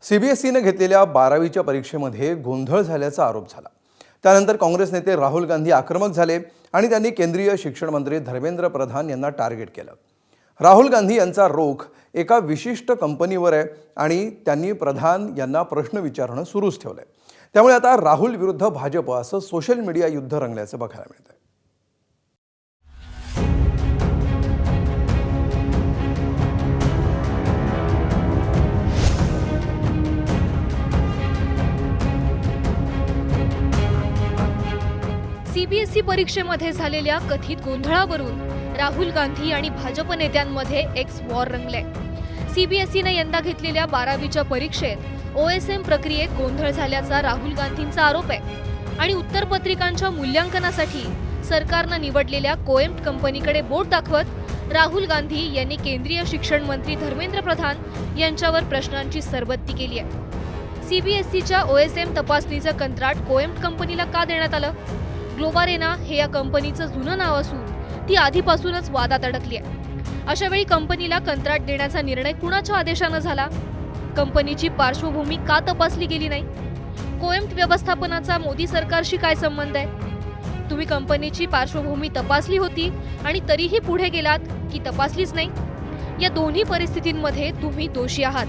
सीबीएसईने घेतलेल्या 12वीच्या परीक्षेमध्ये गोंधळ झाल्याचा आरोप झाला। त्यानंतर काँग्रेस नेते राहुल गांधी आक्रमक झाले आणि त्यांनी केंद्रीय शिक्षण मंत्री धर्मेंद्र प्रधान यांना टार्गेट केलं। राहुल गांधी यांचा रोख एका विशिष्ट कंपनीवर आहे आणि त्यांनी प्रधान यांना प्रश्न विचारणं सुरूच ठेवलंय। त्यामुळे आता राहुल विरुद्ध भाजप असं सोशल मीडिया युद्ध रंगल्याचं बघायला मिळतंय। सीबीएसई परीक्षेमध्ये झालेल्या कथित गोंधळावरून राहुल गांधी आणि भाजप नेत्यांमध्ये एक्स वॉर रंगले। सीबीएसईने यंदा घेतलेल्या 12वीच्या परीक्षेत ओएसएम प्रक्रियेत गोंधळ झाल्याचा राहुल गांधींचा आरोप आहे आणि उत्तरपत्रिकांच्या मूल्यांकनासाठी सरकारनं निवडलेल्या कोएम्प्ट कंपनीकडे बोट दाखवत राहुल गांधी यांनी केंद्रीय शिक्षण मंत्री धर्मेंद्र प्रधान यांच्यावर प्रश्नांची सरबत्ती केली आहे। सीबीएसईच्या ओएसएम तपासणीचं कंत्राट कोएम्प्ट कंपनीला का देण्यात आलं? ग्लोबारेना हे या कंपनीचं जुनं नाव असून ती आधीपासूनच वादात अडकली आहे। अशा वेळी कंपनीला कंत्राट देण्याचा निर्णय कुणाच्या आदेशानं झाला? कंपनीची पार्श्वभूमी का तपासली गेली नाही? कोएम्प्ट व्यवस्थापनाचा मोदी सरकारशी काय संबंध आहे? तुम्ही कंपनीची पार्श्वभूमी तपासली होती आणि तरीही पुढे गेलात की तपासलीच नाही? या दोन्ही परिस्थितींमध्ये तुम्ही दोषी आहात।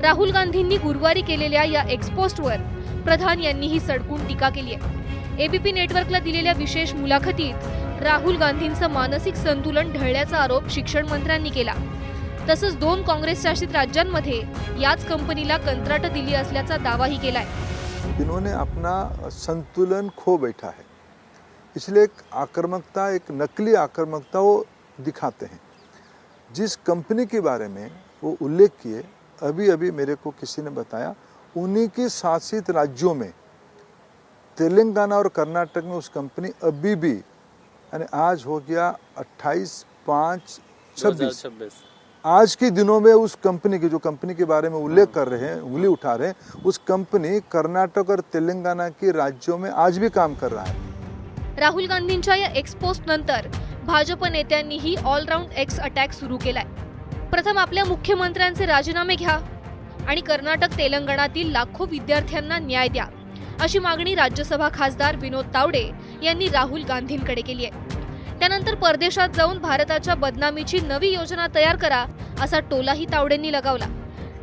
राहुल गांधींनी गुरुवारी केलेल्या या एक्सपोस्टवर प्रधान यांनीही सडकून टीका केली आहे। एबीपी नेटवर्कला दिलेल्या विशेष मुलाखतीत राहुल गांधींचं मानसिक संतुलन ढळल्याचा आरोप शिक्षण मंत्र्यांनी केला। तसंच 2 काँग्रेस शासित राज्यांमध्ये याच कंपनीला कंत्राट दिली असल्याचा दावाही केलाय। इन्होंने अपना संतुलन खो बैठा है, इसलिए एक आक्रामकता, एक नकली आक्रामकता वो दिखाते हैं। जिस कंपनी के बारे में वो उल्लेख किए, अभी मेरे को किसी ने बताया, उन्हीं के शासित राज्यों में तेलंगाना और कर्नाटक में उस कंपनी अभी भी, यानी आज हो गया 28/5/26 आज के दिनों में उस कंपनी की, जो कंपनी के बारे में उल्लेख कर रहे हैं, उंगली उठा रहे हैं, उस कंपनी कर्नाटक और तेलंगाना के राज्यों में आज भी काम कर रहा है। राहुल गांधींच्या या एक्सपोस्ट नंतर भाजप नेत्यांनीही ऑलराऊंड एक्स अटॅक सुरू केलाय। प्रथम आपल्या मुख्यमंत्र्यांचे राजीनामे घ्या आणि कर्नाटक तेलंगणातील लाखो विद्यार्थ्यांना न्याय द्या अशी मागणी राज्यसभा खासदार विनोद तावडे यांनी राहुल गांधींकडे केली आहे। त्यानंतर परदेशात जाऊन भारताच्या बदनामीची नवी योजना तयार करा असा टोलाही तावडेंनी लगावला।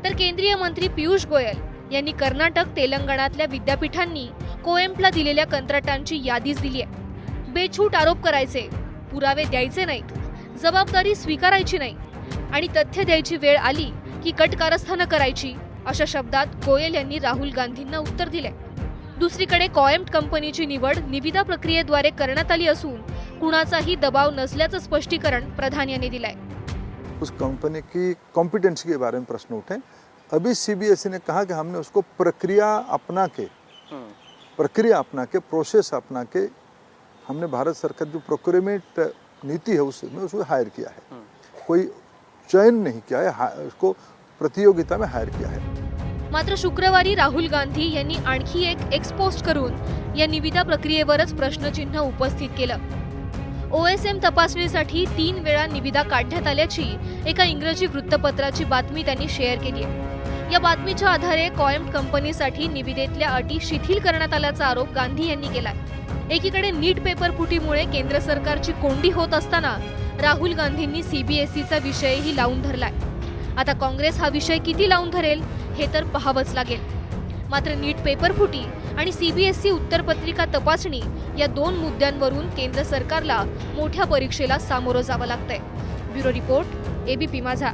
तर केंद्रीय मंत्री पियुष गोयल यांनी कर्नाटक तेलंगणातल्या विद्यापीठांनी कोएम्प्टला दिलेल्या कंत्राटांची यादीच दिली आहे। बेछूट आरोप करायचे, पुरावे द्यायचे नाहीत, जबाबदारी स्वीकारायची नाही आणि तथ्य द्यायची वेळ आली की कटकारस्थानं करायची अशा शब्दात गोयल यांनी राहुल गांधींना उत्तर दिले। दुसरीकडे कोएम्प्ट कंपनीची निवड निविदा प्रक्रियेद्वारे करण्यात आली असून कुणाचाही दबाव नसल्याचं स्पष्टीकरण प्रधान यांनी दिलंय। उस कंपनी की कॉम्पिटेंसी के बारे में प्रश्न उठे। अभी सीबीएसई ने कहा कि हमने उसको प्रक्रिया अपना के प्रोसेस अपना के हमने भारत सरकार जो प्रोक्योरमेंट नीति है उसमें उसको हायर किया है। कोई चयन नहीं किया है, उसको प्रतियोगिता में हायर किया है। मात्र शुक्रवारी राहुल गांधी यांनी आणखी एक एक्सपोस्ट करून या निविदा प्रक्रियेवरच प्रश्नचिन्ह उपस्थित केलं। ओएसएम तपासणीसाठी 3 वेळा निविदा काढण्यात आल्याची एका इंग्रजी वृत्तपत्राची बातमी त्यांनी शेअर केली आहे। या बातमीच्या आधारे कोएम्प्ट कंपनीसाठी निविदेतल्या अटी शिथिल करण्यात आल्याचा आरोप गांधी यांनी केलाय। एकीकडे नीट पेपर फुटीमुळे केंद्र सरकारची कोंडी होत असताना राहुल गांधींनी सीबीएसईचा विषयही लावून धरलाय। आता काँग्रेस हा विषय किती लावून धरेल हे तर पाहावंच लागेल। मात्र नीट पेपर फुटी आणि सीबीएसई उत्तरपत्रिका तपासणी या 2 मुद्द्यांवरून केंद्र सरकारला मोठ्या परीक्षेला सामोरं जावं लागतंय। ब्युरो रिपोर्ट, एबीपी माझा।